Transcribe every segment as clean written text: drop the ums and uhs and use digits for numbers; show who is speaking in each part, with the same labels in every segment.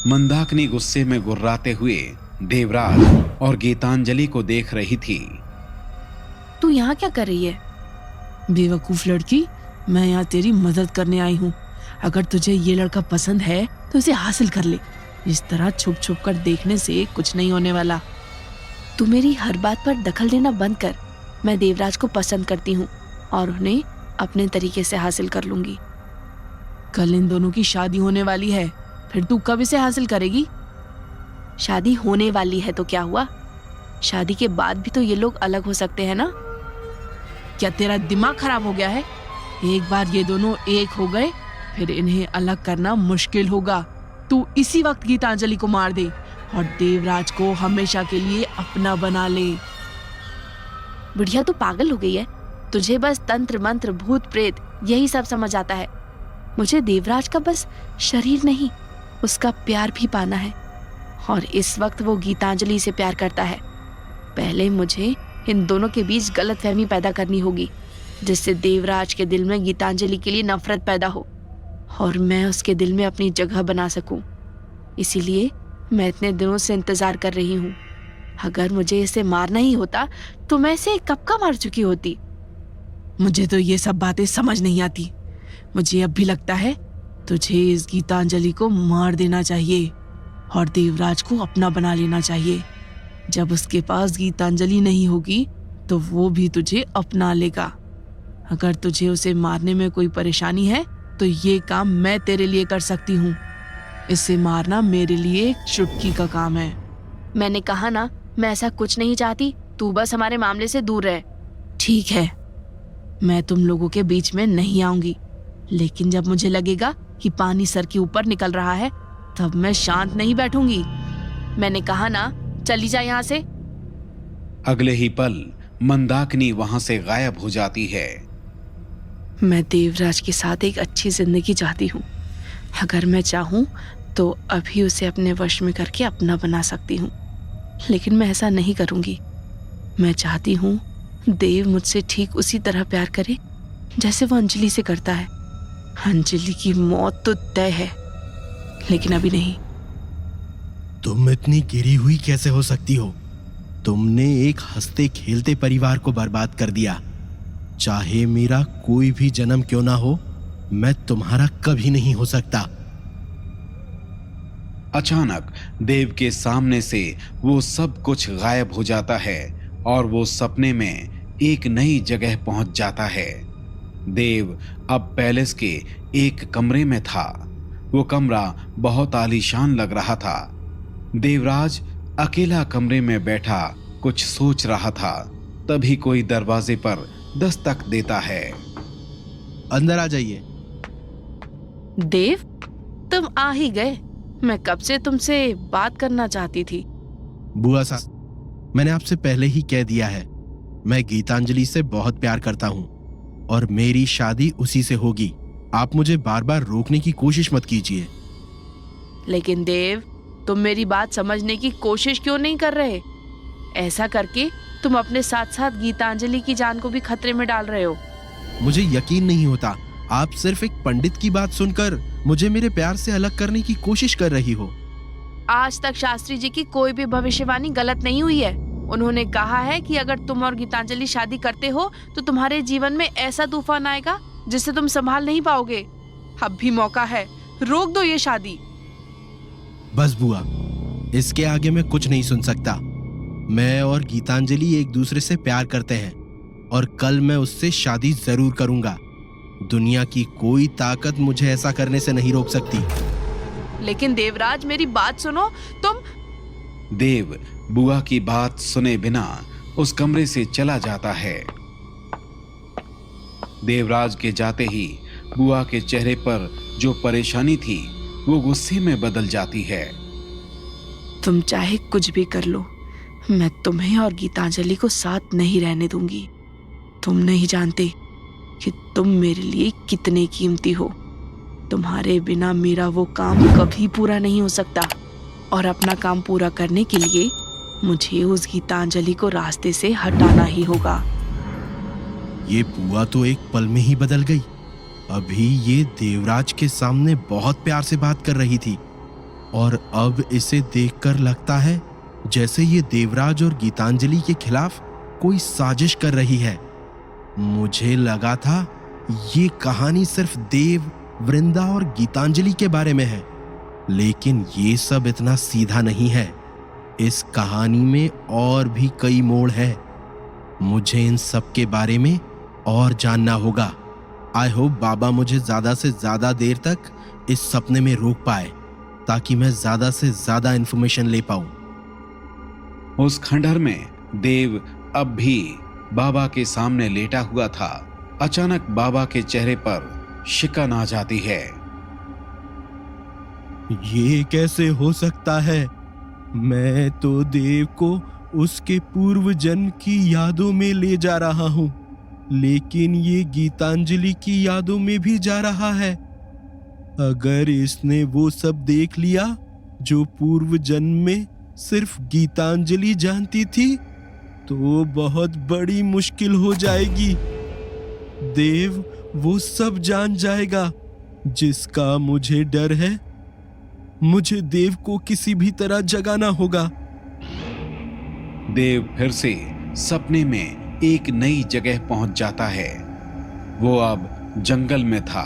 Speaker 1: मंदाकिनी गुस्से में गुर्राते हुए देवराज और गीतांजलि को देख रही थी।
Speaker 2: तू यहाँ क्या कर रही है?
Speaker 3: बेवकूफ लड़की, मैं यहाँ तेरी मदद करने आई हूँ। अगर तुझे ये लड़का पसंद है तो इसे हासिल कर ले। इस तरह छुप छुप कर देखने से कुछ नहीं होने वाला।
Speaker 2: तू मेरी हर बात पर दखल देना बंद कर। मैं देवराज को पसंद करती हूँ और उन्हें अपने तरीके से हासिल कर लूंगी।
Speaker 3: कल इन दोनों की शादी होने वाली है, फिर तू कब इसे हासिल करेगी?
Speaker 2: शादी होने वाली है तो क्या हुआ? शादी के बाद भी तो ये लोग अलग हो सकते हैं ना।
Speaker 3: क्या तेरा दिमाग खराब हो गया है? एक बार ये दोनों एक हो गए फिर इन्हें अलग करना मुश्किल होगा। तू इसी वक्त गीतांजलि को मार दे और देवराज को हमेशा के लिए अपना बना ले।
Speaker 2: बुढ़िया तू पागल हो गई है। तुझे बस तंत्र मंत्र भूत प्रेत यही सब समझ आता है। मुझे देवराज का बस शरीर नहीं, उसका प्यार भी पाना है। और इस वक्त वो गीतांजलि से प्यार करता है। पहले मुझे इन दोनों के बीच गलतफहमी पैदा करनी होगी, जिससे देवराज के दिल में गीतांजलि के लिए नफरत पैदा हो और मैं उसके दिल में अपनी जगह बना सकूं। इसीलिए मैं इतने दिनों से इंतजार कर रही हूँ। अगर मुझे इसे मारना ही होता तो मैं इसे कब का मार चुकी होती।
Speaker 3: मुझे तो ये सब बातें समझ नहीं आती। मुझे अब भी लगता है तुझे इस गीतांजलि को मार देना चाहिए और देवराज को अपना बना लेना चाहिए। जब उसके पास गीतांजलि नहीं होगी तो वो भी तुझे अपना लेगा। अगर तुझे उसे मारने में कोई परेशानी है तो ये काम मैं तेरे लिए कर सकती हूँ। इसे मारना मेरे लिए एक चुटकी का काम है।
Speaker 2: मैंने कहा ना, मैं ऐसा कुछ नहीं चाहती। तू बस हमारे मामले से दूर रह।
Speaker 3: ठीक है, मैं तुम लोगों के बीच में नहीं आऊंगी, लेकिन जब मुझे लगेगा कि पानी सर के ऊपर निकल रहा है तब मैं शांत नहीं बैठूंगी।
Speaker 2: मैंने कहा ना, चली जा यहाँ से।
Speaker 1: अगले ही पल मंदाकिनी वहां से गायब हो जाती है।
Speaker 2: मैं देवराज के साथ एक अच्छी जिंदगी चाहती हूँ। अगर मैं चाहूँ तो अभी उसे अपने वश में करके अपना बना सकती हूँ, लेकिन मैं ऐसा नहीं करूँगी। मैं चाहती हूँ देव मुझसे ठीक उसी तरह प्यार करे जैसे वो अंजलि से करता है। अंजलि की मौत तो तय है, लेकिन अभी नहीं।
Speaker 4: तुम इतनी गिरी हुई कैसे हो सकती हो? तुमने एक हंसते खेलते परिवार को बर्बाद कर दिया। चाहे मेरा कोई भी जन्म क्यों ना हो, मैं तुम्हारा कभी नहीं हो सकता।
Speaker 1: अचानक देव के सामने से वो सब कुछ गायब हो जाता है और वो सपने में एक नई जगह पहुंच जाता है। देव अब पैलेस के एक कमरे में था। वो कमरा बहुत आलीशान लग रहा था। देवराज अकेला कमरे में बैठा कुछ सोच रहा था। तभी कोई दरवाजे पर दस्तक देता है।
Speaker 4: अंदर आ जाइए।
Speaker 2: देव, तुम आ ही गए। मैं कब से तुमसे बात करना चाहती थी।
Speaker 4: बुआ साहब, मैंने आपसे पहले ही कह दिया है, मैं गीतांजलि से बहुत प्यार करता हूं और मेरी शादी उसी से होगी। आप मुझे बार बार रोकने की कोशिश मत कीजिए।
Speaker 2: लेकिन देव, तुम मेरी बात समझने की कोशिश क्यों नहीं कर रहे? ऐसा करके तुम अपने साथ साथ गीतांजलि की जान को भी खतरे में डाल रहे हो।
Speaker 4: मुझे यकीन नहीं होता, आप सिर्फ एक पंडित की बात सुनकर मुझे मेरे प्यार से अलग करने की कोशिश कर रही हो।
Speaker 2: आज तक शास्त्री जी की कोई भी भविष्यवाणी गलत नहीं हुई है। उन्होंने कहा है कि अगर तुम और गीतांजलि शादी करते हो तो तुम्हारे जीवन में ऐसा तूफान आएगा जिसे तुम संभाल नहीं पाओगे। अब भी मौका है, रोक दो ये शादी।
Speaker 4: बस बुआ, इसके आगे मैं कुछ नहीं सुन सकता। मैं और गीतांजलि एक दूसरे से प्यार करते हैं और कल मैं उससे शादी जरूर करूंगा। दुनिया की कोई ताकत मुझे ऐसा करने से नहीं रोक सकती।
Speaker 2: लेकिन देवराज, मेरी बात सुनो। तुम
Speaker 1: देव बुआ की बात सुने बिना उस कमरे से चला जाता है। देवराज के जाते ही बुआ के चेहरे पर जो परेशानी थी वो गुस्से में बदल जाती है।
Speaker 2: तुम चाहे कुछ भी कर लो, मैं तुम्हें और गीतांजलि को साथ नहीं रहने दूंगी। तुम नहीं जानते कि तुम मेरे लिए कितने कीमती हो। तुम्हारे बिना मेरा वो काम कभी पूरा नहीं हो सकता और अपना काम पूरा करने के लिए मुझे उस गीतांजलि को रास्ते से हटाना ही होगा।
Speaker 4: ये बुआ तो एक पल में ही बदल गई। अभी ये देवराज के सामने बहुत प्यार से बात कर रही थी और अब इसे देखकर लगता है जैसे ये देवराज और गीतांजलि के खिलाफ कोई साजिश कर रही है। मुझे लगा था ये कहानी सिर्फ देव, वृंदा और गीतांजलि के बारे में है, लेकिन ये सब इतना सीधा नहीं है। इस कहानी में और भी कई मोड़ है। मुझे इन सब के बारे में और जानना होगा। आई होप बाबा मुझे ज्यादा से ज्यादा देर तक इस सपने में रोक पाए, ताकि मैं ज्यादा से ज्यादा इंफॉर्मेशन ले पाऊं।
Speaker 1: उस खंडहर में देव अब भी बाबा के सामने लेटा हुआ था। अचानक बाबा के चेहरे पर शिकन आ जाती है।
Speaker 4: ये कैसे हो सकता है? मैं तो देव को उसके पूर्व जन्म की यादों में ले जा रहा हूं, लेकिन ये गीतांजलि की यादों में भी जा रहा है। अगर इसने वो सब देख लिया जो पूर्व जन्म में सिर्फ गीतांजलि जानती थी, तो बहुत बड़ी मुश्किल हो जाएगी। देव वो सब जान जाएगा जिसका मुझे डर है। मुझे देव को किसी भी तरह जगाना होगा।
Speaker 1: देव फिर से सपने में एक नई जगह पहुंच जाता है। वो अब जंगल में था।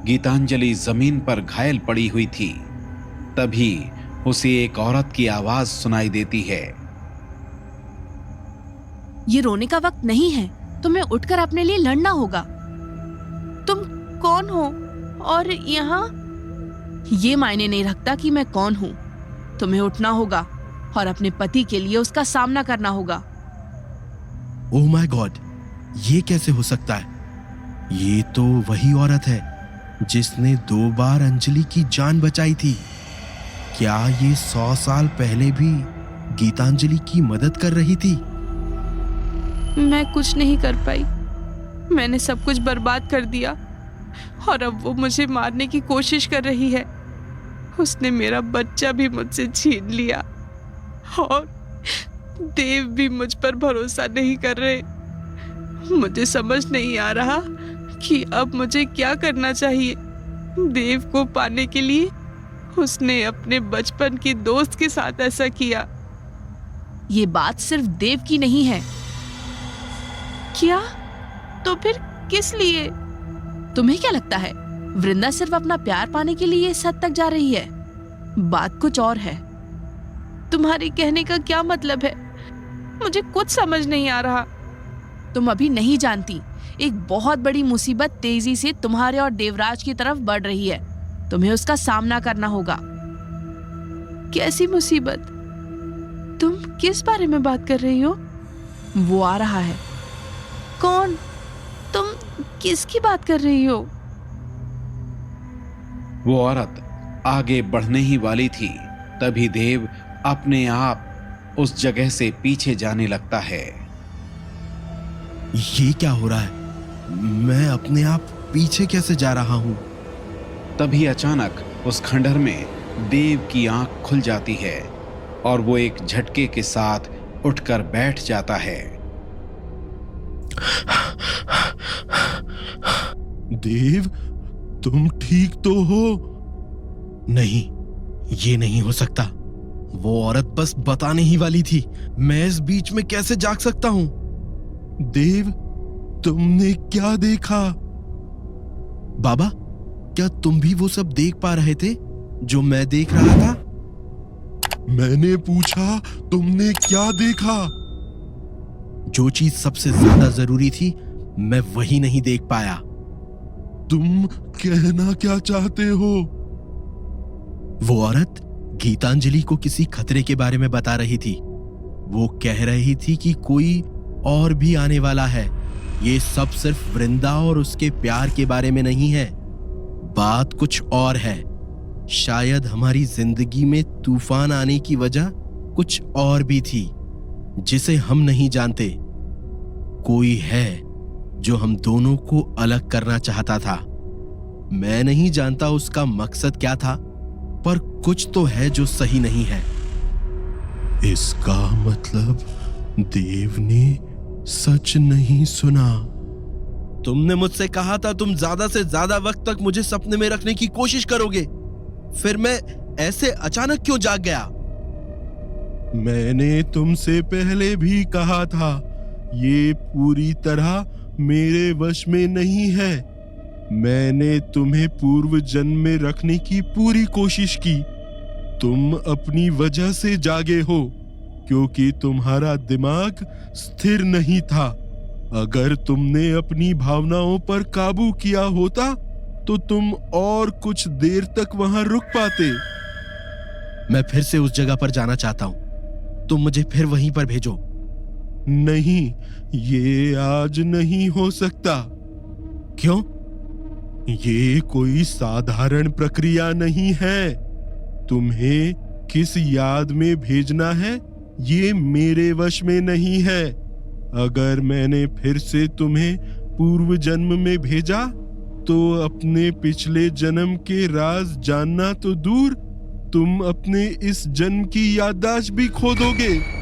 Speaker 1: गीतांजलि जमीन पर घायल पड़ी हुई थी। तभी उसे एक औरत की आवाज सुनाई देती है।
Speaker 2: ये रोने का वक्त नहीं है, तुम्हें उठकर अपने लिए लड़ना होगा। तुम कौन हो और यहाँ? ये मायने नहीं रखता कि मैं कौन हूँ। तुम्हें उठना होगा और अपने पति के लिए उसका सामना करना होगा।
Speaker 4: ओह माय गॉड, ये कैसे हो सकता है? ये तो वही औरत है जिसने 2 बार अंजलि की जान बचाई थी। क्या ये 100 साल पहले भी गीतांजलि की मदद कर रही थी?
Speaker 2: मैं कुछ नहीं कर पाई। मैंने सब कुछ बर्बाद कर दिया और अब वो मुझे मारने की कोशिश कर रही है। उसने मेरा बच्चा भी मुझसे छीन लिया और देव भी मुझ पर भरोसा नहीं कर रहे। मुझे समझ नहीं आ रहा कि अब मुझे क्या करना चाहिए। देव को पाने के लिए उसने अपने बचपन की दोस्त के साथ ऐसा किया। ये बात सिर्फ देव की नहीं है। क्या? तो फिर किस लिए? तुम्हें क्या लगता है वृंदा सिर्फ अपना प्यार पाने के लिए इस हद तक जा रही है? बात कुछ और है। तुम्हारे कहने का क्या मतलब है? मुझे कुछ समझ नहीं आ रहा। तुम अभी नहीं जानती, एक बहुत बड़ी मुसीबत तेजी से तुम्हारे और देवराज की तरफ बढ़ रही है। तुम्हें उसका सामना करना होगा। कैसी मुसीबत? तुम किस बारे में बात कर रही हो? वो आ रहा है। कौन? तुम किसकी बात कर रही हो?
Speaker 1: वो औरत आगे बढ़ने ही वाली थी, तभी देव अपने आप उस जगह से पीछे जाने लगता है।
Speaker 4: ये क्या हो रहा है? मैं अपने आप पीछे कैसे जा रहा हूं?
Speaker 1: तभी अचानक उस खंडहर में देव की आंख खुल जाती है और वो एक झटके के साथ उठकर बैठ जाता है।
Speaker 4: देव, तुम ठीक तो हो? नहीं, ये नहीं हो सकता। वो औरत बस बताने ही वाली थी। मैं इस बीच में कैसे जाग सकता हूं? देव, तुमने क्या देखा? बाबा, क्या तुम भी वो सब देख पा रहे थे जो मैं देख रहा था? मैंने पूछा, तुमने क्या देखा? जो चीज सबसे ज्यादा जरूरी थी, मैं वही नहीं देख पाया। तुम कहना क्या चाहते हो? वो औरत गीतांजलि को किसी खतरे के बारे में बता रही थी। वो कह रही थी कि कोई और भी आने वाला है। ये सब सिर्फ वृंदा और उसके प्यार के बारे में नहीं है। बात कुछ और है। शायद हमारी जिंदगी में तूफान आने की वजह कुछ और भी थी, जिसे हम नहीं जानते। कोई है जो हम दोनों को अलग करना चाहता था। मैं नहीं जानता उसका मकसद क्या था, पर कुछ तो है जो सही नहीं है। इसका मतलब देव ने सच नहीं सुना। तुमने मुझसे कहा था तुम ज्यादा से ज्यादा वक्त तक मुझे सपने में रखने की कोशिश करोगे। फिर मैं ऐसे अचानक क्यों जाग गया? मैंने तुमसे पहले भी कहा था, ये पूरी तरह मेरे वश में नहीं है। मैंने तुम्हें पूर्व जन्म में रखने की पूरी कोशिश की। तुम अपनी वजह से जागे हो, क्योंकि तुम्हारा दिमाग स्थिर नहीं था। अगर तुमने अपनी भावनाओं पर काबू किया होता तो तुम और कुछ देर तक वहां रुक पाते। मैं फिर से उस जगह पर जाना चाहता हूं। तुम मुझे फिर वहीं पर भेजो। नहीं, ये आज नहीं हो सकता। क्यों? ये कोई साधारण प्रक्रिया नहीं है। तुम्हें किस याद में भेजना है, ये मेरे वश में नहीं है। अगर मैंने फिर से तुम्हें पूर्व जन्म में भेजा तो अपने पिछले जन्म के राज जानना तो दूर, तुम अपने इस जन्म की याददाश्त भी खो दोगे।